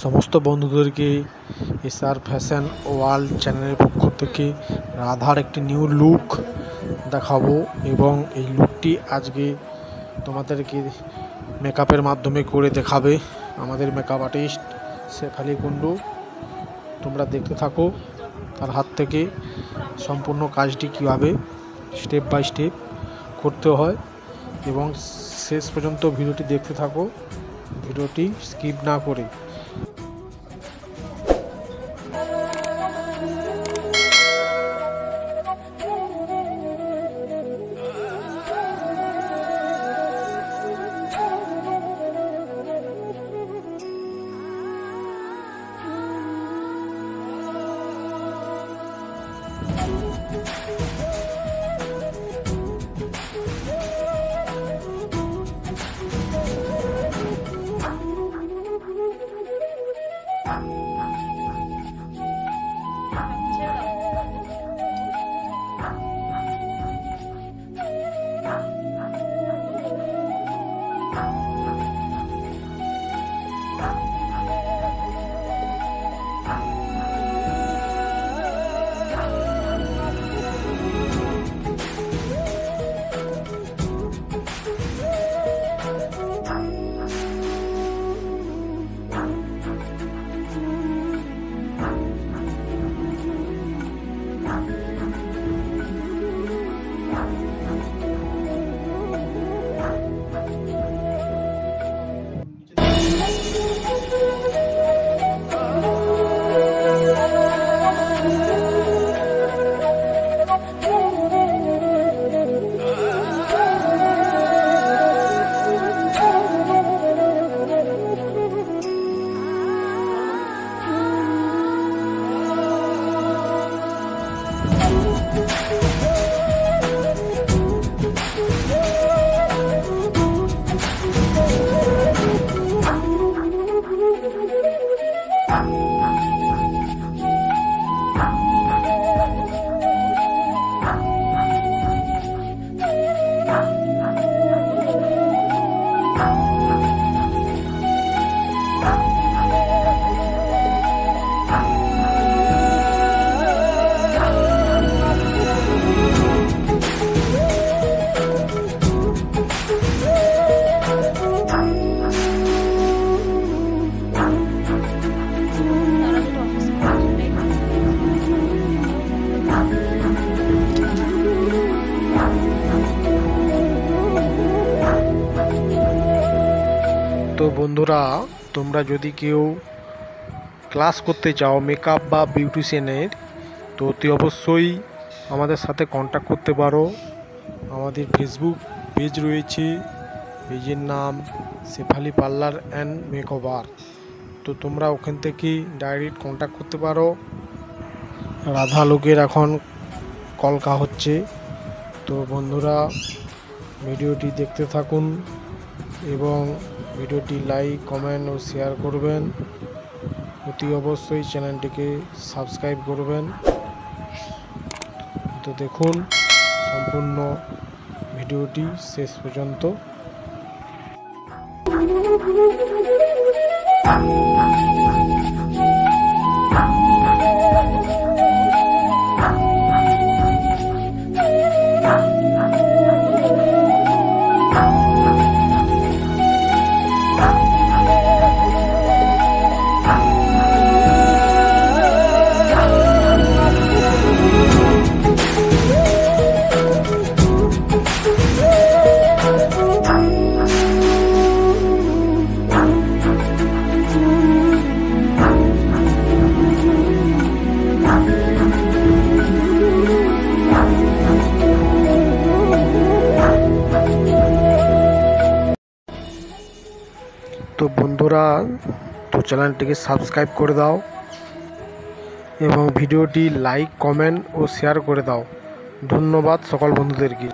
সমস্ত বন্ধুদেরকে SR fashion world চ্যানেলের পক্ষ থেকে রাধার একটি নিউ লুক দেখাবো এবং এই লুকটি আজকে তোমাদেরকে মেকআপের মাধ্যমে করে দেখাবে আমাদের মেকআপ আর্টিস্ট শেফালি কুন্ডু। তোমরা দেখতে থাকো তার হাত থেকে সম্পূর্ণ কাজটি কীভাবে স্টেপ বাই স্টেপ করতে হয় এবং শেষ পর্যন্ত ভিডিওটি দেখতে থাকো, ভিডিওটি স্কিপ না করে। তো বন্ধুরা, তোমরা যদি কেউ ক্লাস করতে চাও মেকআপ বা বিউটিশিয়ানের, তো অতি অবশ্যই আমাদের সাথে কন্ট্যাক্ট করতে পারো। আমাদের ফেসবুক পেজ রয়েছে, পেজের নাম শেফালি পার্লার অ্যান্ড মেকওভার। তো তোমরা ওখান থেকে ডাইরেক্ট কন্ট্যাক্ট করতে পারো। রাধা লোকের এখন কলকা হচ্ছে। তো বন্ধুরা, ভিডিওটি দেখতে থাকুন এবং ভিডিওটি লাইক, কমেন্ট ও শেয়ার করবেন। অতি অবশ্যই চ্যানেলটিকে সাবস্ক্রাইব করবেন। তো দেখুন সম্পূর্ণ ভিডিওটি শেষ পর্যন্ত। তো বন্ধুরা, তো চ্যানেলটিকে সাবস্ক্রাইব করে দাও এবং ভিডিওটি লাইক, কমেন্ট ও শেয়ার করে দাও। ধন্যবাদ সকল বন্ধুদেরকে।